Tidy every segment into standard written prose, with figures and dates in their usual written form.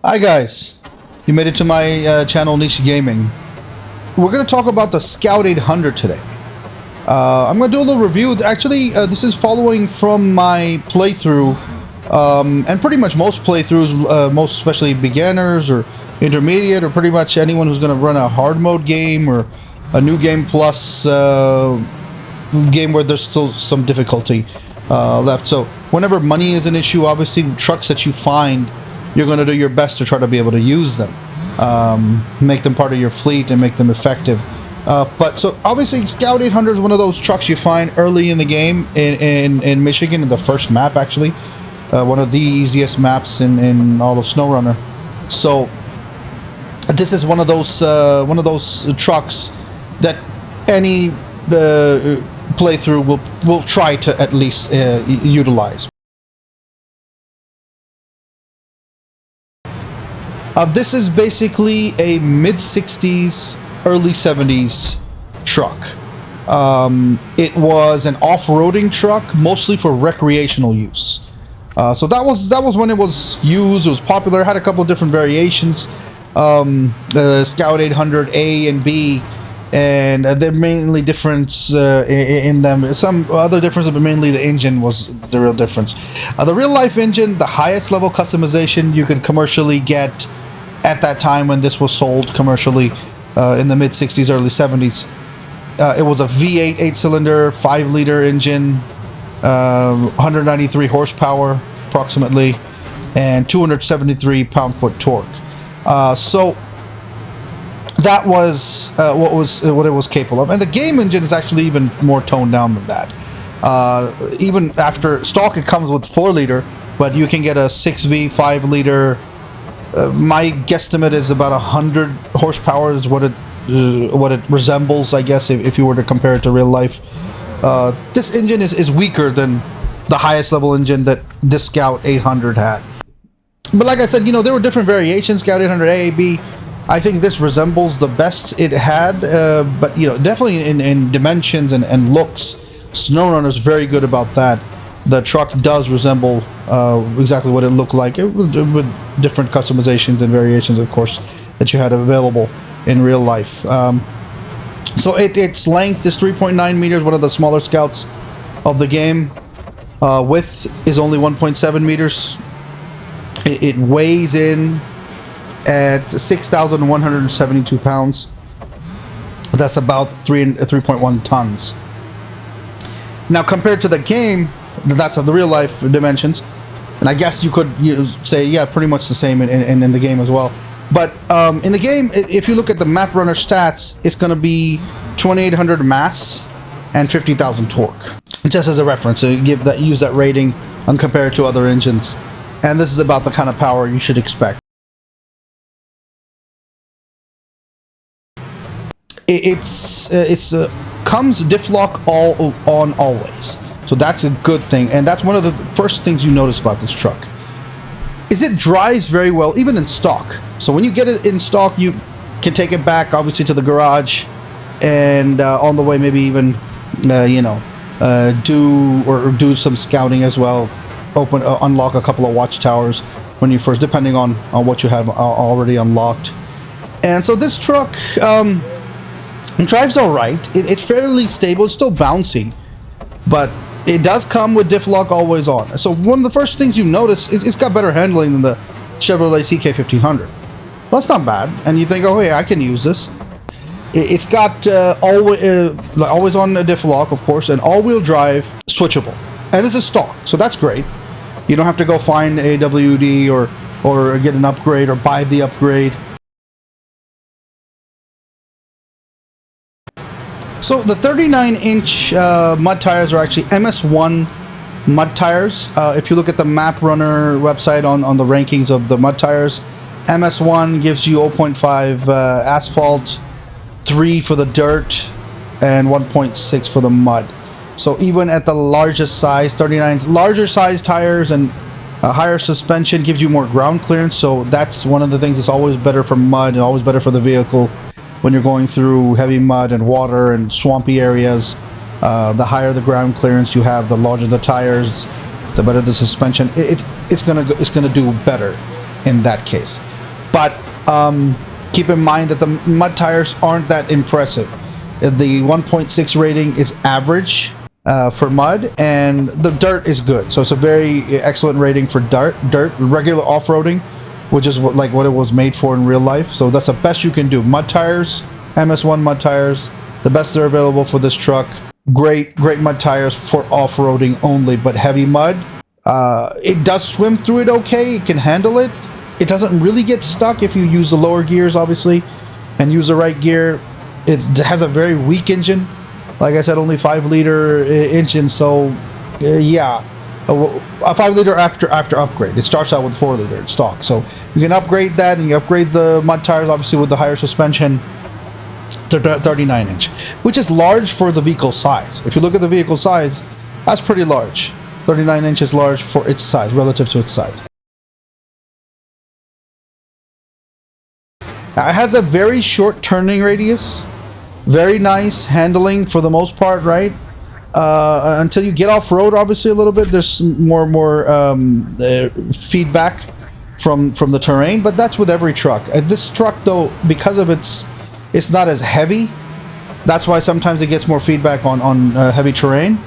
Hi guys, you made it to my channel Niche Gaming. We're going to talk about the Scout 800 today. I'm going to do a little review. Actually, this is following from my playthrough, and pretty much most playthroughs, most especially beginners or intermediate, or pretty much anyone who's going to run a hard mode game or a new game plus game where there's still some difficulty left. So whenever money is an issue, obviously trucks that you find, you're going to do your best to try to be able to use them, make them part of your fleet and make them effective. But so obviously Scout 800 is one of those trucks you find early in the game in Michigan, in the first map actually, one of the easiest maps in all of SnowRunner. So this is one of those trucks that any playthrough will try to at least utilize. This is basically a mid-60s, early 70s truck. It was an off-roading truck, mostly for recreational use. So that was when it was used. It was popular. Had a couple of different variations. The Scout 800 A and B, and they're mainly different in them. Some other difference, but mainly the engine was the real difference. The real-life engine, the highest level customization you could commercially get at that time when this was sold commercially in the mid-60s, early 70s. It was a V8 8-cylinder, 5-liter engine, 193 horsepower approximately, and 273 pound-foot torque. So that was what it was capable of. And the game engine is actually even more toned down than that. Even after stock, it comes with 4-liter, but you can get a 6V 5-liter. My guesstimate is about 100 horsepower is what it resembles, I guess, if you were to compare it to real life. This engine is weaker than the highest level engine that this Scout 800 had. But like I said, there were different variations, Scout 800 A, B. I think this resembles the best it had, but definitely in dimensions and looks, SnowRunner is very good about that. The truck does resemble exactly what it looked like, with different customizations and variations, of course, that you had available in real life. So its length is 3.9 meters, one of the smaller Scouts of the game. Width is only 1.7 meters. It weighs in at 6,172 pounds. That's about 3.1 tons. Now, compared to the game, that's the real life dimensions, and I guess you could say, yeah, pretty much the same in the game as well. But in the game, if you look at the map runner stats, it's going to be 2,800 mass and 50,000 torque, just as a reference. So use that rating and compare it to other engines, and this is about the kind of power you should expect. It's comes Diff Lock on always. So that's a good thing, and that's one of the first things you notice about this truck. Is it drives very well, even in stock. So when you get it in stock, you can take it back, obviously, to the garage, and on the way, maybe even, do some scouting as well. Unlock a couple of watchtowers when you first, depending on what you have already unlocked. And so this truck drives all right. It's fairly stable. It's still bouncy, but it does come with Diff Lock always on. So one of the first things you notice is it's got better handling than the Chevrolet CK1500. Well, that's not bad. And you think, oh, hey, I can use this. It's got always on a Diff Lock, of course, and all-wheel drive switchable. And this is stock, so that's great. You don't have to go find a WD or get an upgrade or buy the upgrade. So the 39-inch mud tires are actually MS1 mud tires. If you look at the Map Runner website on the rankings of the mud tires, MS1 gives you 0.5 asphalt, 3 for the dirt, and 1.6 for the mud. So even at the largest size, 39, larger size tires and higher suspension gives you more ground clearance. So that's one of the things that's always better for mud and always better for the vehicle. When you're going through heavy mud and water and swampy areas, the higher the ground clearance you have, the larger the tires, the better the suspension. It's gonna do better in that case. but keep in mind that the mud tires aren't that impressive. The 1.6 rating is average for mud, and the dirt is good. So it's a very excellent rating for dirt, regular off-roading, which is what it was made for in real life. So that's the best you can do. Mud tires, MS1 mud tires, the best that are available for this truck. Great mud tires for off-roading only, but heavy mud. It does swim through it okay. It can handle it. It doesn't really get stuck if you use the lower gears, obviously, and use the right gear. It has a very weak engine. Like I said, only 5-liter engine, so yeah. A 5-liter after upgrade. It starts out with 4-liter in stock. So you can upgrade that, and you upgrade the mud tires, obviously, with the higher suspension to 39-inch, which is large for the vehicle size. If you look at the vehicle size, that's pretty large. 39 inches large for its size, relative to its size. Now, it has a very short turning radius. Very nice handling for the most part, right? Until you get off-road, obviously, a little bit. There's more feedback from the terrain, but that's with every truck. This truck, though, because of it's not as heavy, that's why sometimes it gets more feedback on heavy terrain.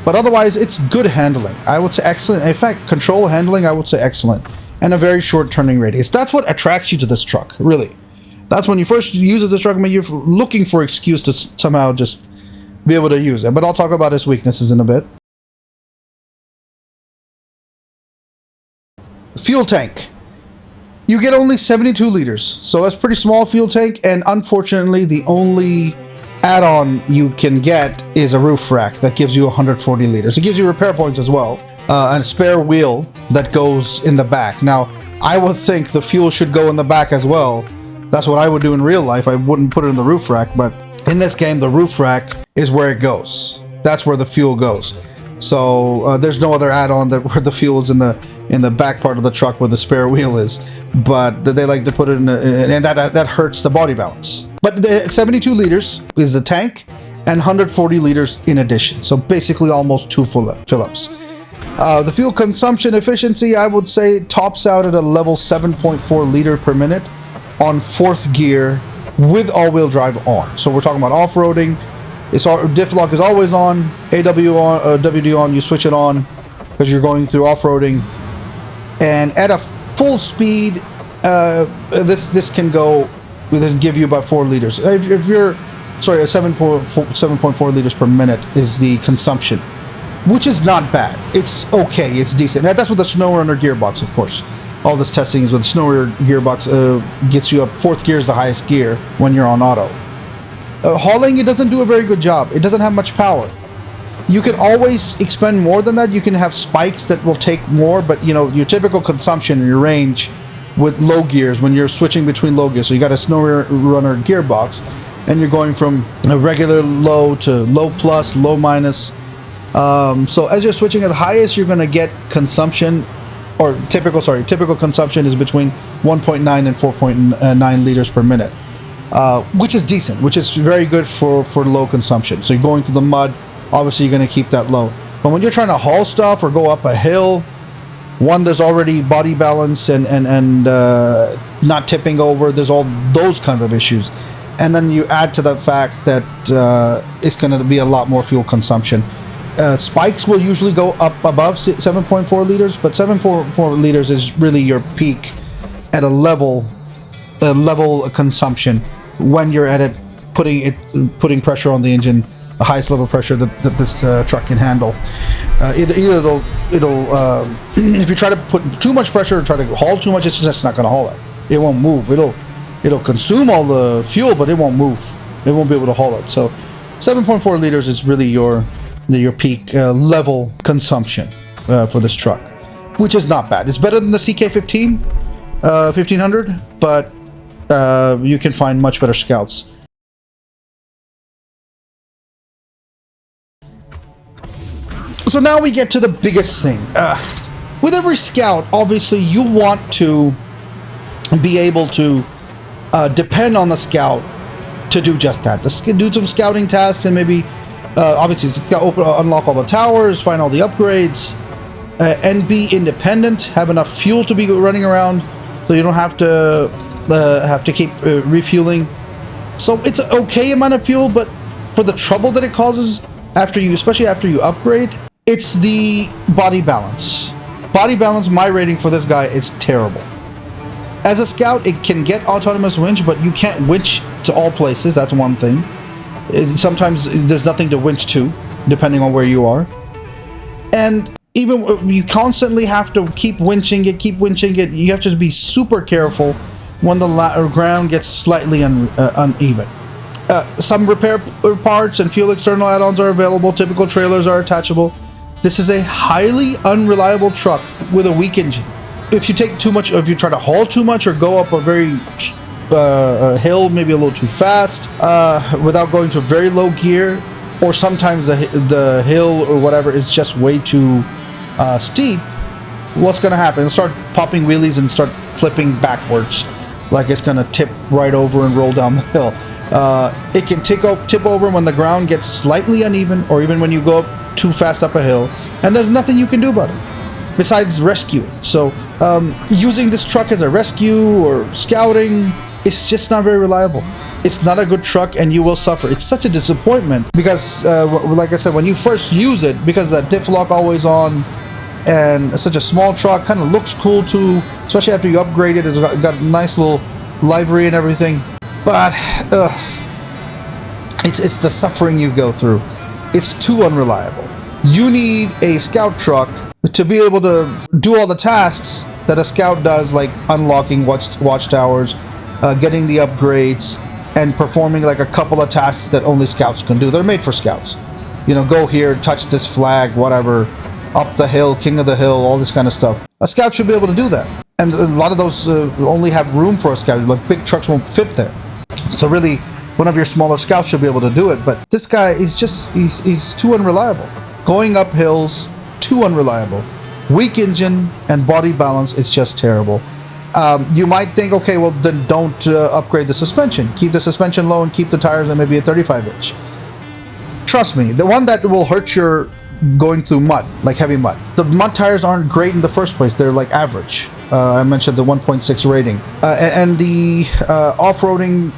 But otherwise, it's good handling. I would say excellent. In fact, control handling, I would say excellent. And a very short turning radius. That's what attracts you to this truck, really. That's when you first use this truck, I mean, you're looking for an excuse to somehow just be able to use it. But I'll talk about its weaknesses in a bit. Fuel tank. You get only 72 liters. So that's pretty small fuel tank. And unfortunately, the only add-on you can get is a roof rack that gives you 140 liters. It gives you repair points as well, and a spare wheel that goes in the back. Now, I would think the fuel should go in the back as well. That's what I would do in real life. I wouldn't put it in the roof rack, but in this game, the roof rack is where it goes. That's where the fuel goes. So there's no other add-on that where the fuel is in the back part of the truck where the spare wheel is. But they like to put it in, and that hurts the body balance. But the 72 liters is the tank, and 140 liters in addition. So basically almost 2 fill-ups. The fuel consumption efficiency, I would say, tops out at a level 7.4 liter per minute on 4th gear with all-wheel drive on. So we're talking about off-roading. Diff Lock is always on. WD on, you switch it on because you're going through off-roading. And at a full speed, this can give you about 4 liters. If you're, sorry, 7.4 liters per minute is the consumption, which is not bad. It's okay. It's decent. Now, that's with the SnowRunner gearbox, of course. All this testing is with the SnowRunner gearbox. Gets you up. 4th gear is the highest gear when you're on auto. Hauling, it doesn't do a very good job. It doesn't have much power. You can always expend more than that. You can have spikes that will take more, but your typical consumption and your range with low gears, when you're switching between low gears. So you got a SnowRunner gearbox, and you're going from a regular low to low plus, low minus. So as you're switching at the highest, you're going to get consumption, or typical consumption is between 1.9 and 4.9 liters per minute, which is decent, which is very good for low consumption. So you're going through the mud, obviously you're going to keep that low. But when you're trying to haul stuff or go up a hill, there's already body balance and not tipping over. There's all those kinds of issues. And then you add to the fact that it's going to be a lot more fuel consumption. Spikes will usually go up above 7.4 liters, but 7.4 liters is really your peak at a level consumption when you're at it, putting pressure on the engine, the highest level pressure that this truck can handle. It'll if you try to put too much pressure or try to haul too much, it's just not going to haul it. It won't move. It'll consume all the fuel, but it won't move. It won't be able to haul it. So 7.4 liters is really your peak level consumption for this truck, which is not bad. It's better than the CK15 1500, but you can find much better Scouts. So now we get to the biggest thing. With every Scout, obviously you want to be able to depend on the Scout to do just that. To do some scouting tasks and maybe obviously unlock all the towers, find all the upgrades, and be independent, have enough fuel to be running around. so you don't have to keep refueling. So it's an okay amount of fuel, but for the trouble that it causes after you, especially after you upgrade, it's the body balance. Body balance, my rating for this guy is terrible. As a scout, it can get autonomous winch, but you can't winch to all places. That's one thing. Sometimes there's nothing to winch to, depending on where you are. And even you constantly have to keep winching it. You have to be super careful when the ground gets slightly uneven. Some repair parts and fuel external add-ons are available. Typical trailers are attachable. This is a highly unreliable truck with a weak engine. If you take too much, if you try to haul too much or go up a very hill, maybe a little too fast, without going to very low gear, or sometimes the hill or whatever is just way too steep, what's going to happen? It'll start popping wheelies and start flipping backwards, like it's going to tip right over and roll down the hill. It can tip over when the ground gets slightly uneven, or even when you go up too fast up a hill, and there's nothing you can do about it besides rescue it. So using this truck as a rescue or scouting, it's just not very reliable. It's not a good truck, and you will suffer. It's such a disappointment because, like I said, when you first use it, because that Diff Lock always on, and it's such a small truck, kind of looks cool too, especially after you upgrade it. It's got a nice little livery and everything, but it's the suffering you go through. It's too unreliable. You need a scout truck to be able to do all the tasks that a scout does, like unlocking watchtowers, getting the upgrades, and performing like a couple of tasks that only scouts can do. They're made for scouts. You know, go here, touch this flag, whatever, up the hill, king of the hill, all this kind of stuff. A scout should be able to do that. And a lot of those only have room for a scout. Like big trucks won't fit there. So really, one of your smaller scouts should be able to do it. But this guy is just, he's too unreliable. Going up hills, too unreliable. Weak engine and body balance, it's just terrible. You might think, okay, well then don't upgrade the suspension. Keep the suspension low and keep the tires at maybe a 35-inch. Trust me, the one that will hurt your going through mud, like heavy mud. The mud tires aren't great in the first place. They're like average. I mentioned the 1.6 rating. And the off-roading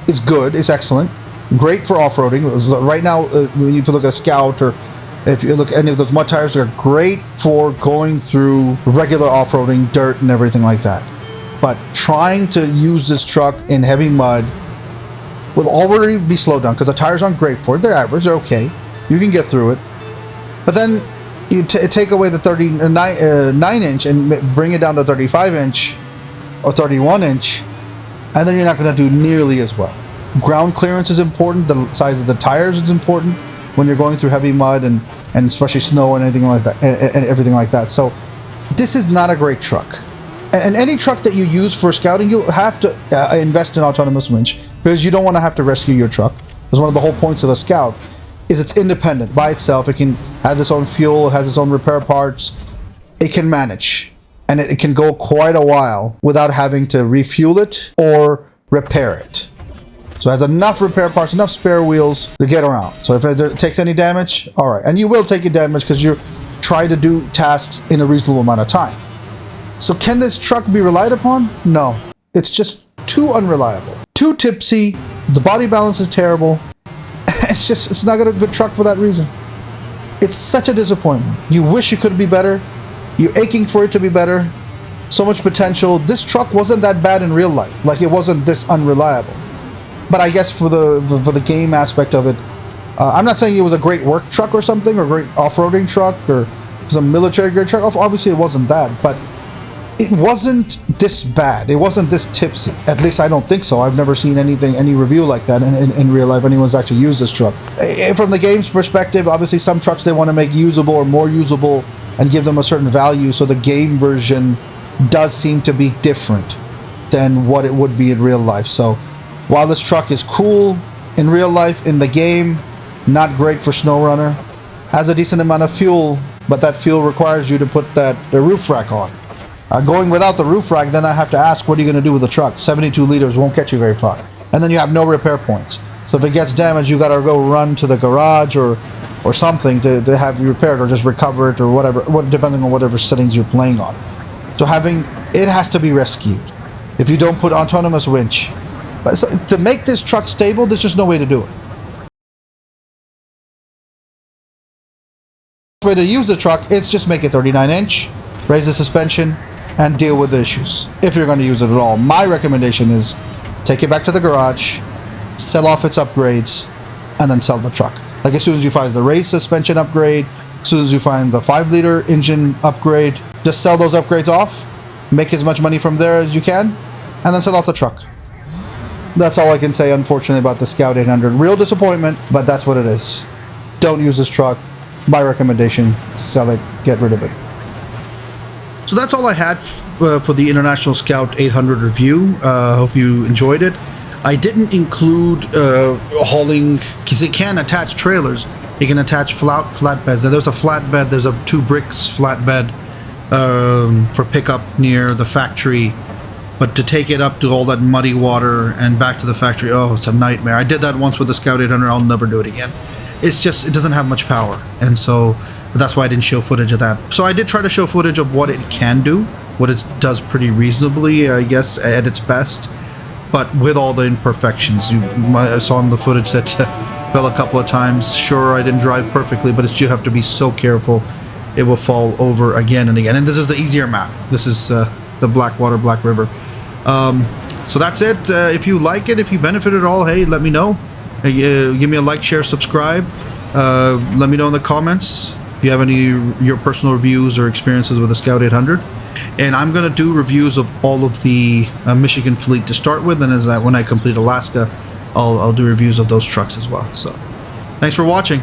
is good, it's excellent. Great for off-roading. Right now, when you look at Scout, or if you look at any of those mud tires, they're great for going through regular off-roading, dirt and everything like that. But trying to use this truck in heavy mud will already be slowed down because the tires aren't great for it. They're average, they're okay. You can get through it. But then you take away the 9-inch and bring it down to 35-inch or 31-inch, and then you're not going to do nearly as well. Ground clearance is important. The size of the tires is important when you're going through heavy mud and especially snow and anything like that, and everything like that. So this is not a great truck. And any truck that you use for scouting, you have to invest in autonomous winch, because you don't want to have to rescue your truck. Because one of the whole points of a scout is it's independent by itself. It has its own fuel, it has its own repair parts. It can manage, and it can go quite a while without having to refuel it or repair it. So it has enough repair parts, enough spare wheels to get around. So if it takes any damage, all right. And you will take a damage because you're trying to do tasks in a reasonable amount of time. So can this truck be relied upon? No. It's just too unreliable. Too tipsy. The body balance is terrible. It's not a good truck for that reason. It's such a disappointment. You wish it could be better. You're aching for it to be better. So much potential. This truck wasn't that bad in real life. Like, it wasn't this unreliable. But I guess for the game aspect of it, I'm not saying it was a great work truck or something, or a great off-roading truck, or some military grade truck. Obviously it wasn't that, but it wasn't this bad. It wasn't this tipsy. At least I don't think so. I've never seen any review like that in real life. Anyone's actually used this truck. From the game's perspective, obviously some trucks they want to make usable or more usable and give them a certain value. So the game version does seem to be different than what it would be in real life. So while this truck is cool in real life, in the game, not great for SnowRunner. Has a decent amount of fuel, but that fuel requires you to put the roof rack on. Going without the roof rack, then I have to ask, what are you going to do with the truck? 72 liters won't get you very far. And then you have no repair points. So if it gets damaged, you got to go run to the garage or something to have it repaired, or just recover it, or whatever, depending on whatever settings you're playing on. So it has to be rescued. if you don't put autonomous winch. But so, to make this truck stable, there's just no way to do it. The way to use the truck is just make it 39-inch, raise the suspension, and deal with the issues. If you're going to use it at all, my recommendation is take it back to the garage, sell off its upgrades, and then sell the truck. Like as soon as you find the raised suspension upgrade, as soon as you find the 5-liter engine upgrade, just sell those upgrades off, make as much money from there as you can, and then sell off the truck. That's all I can say, unfortunately, about the Scout 800. Real disappointment, but that's what it is. Don't use this truck. My recommendation, sell it, get rid of it. So that's all I had for the International Scout 800 review. I hope you enjoyed it. I didn't include hauling, because it can attach trailers. You can attach flatbeds. There's a flatbed, there's a 2 bricks flatbed for pickup near the factory. But to take it up to all that muddy water and back to the factory, oh, it's a nightmare. I did that once with the Scout 800. I'll never do it again. It's just, it doesn't have much power. And so that's why I didn't show footage of that. So I did try to show footage of what it can do, what it does pretty reasonably, I guess, at its best. But with all the imperfections. I saw in the footage that fell a couple of times. Sure, I didn't drive perfectly, but you have to be so careful. It will fall over again and again. And this is the easier map. This is the Blackwater, Black River. So that's it. If you like it, if you benefit at all, hey, let me know. Give me a like, share, subscribe. Let me know in the comments if you have any your personal reviews or experiences with the Scout 800. And I'm going to do reviews of all of the Michigan fleet to start with, and when I complete Alaska, I'll do reviews of those trucks as well. So thanks for watching.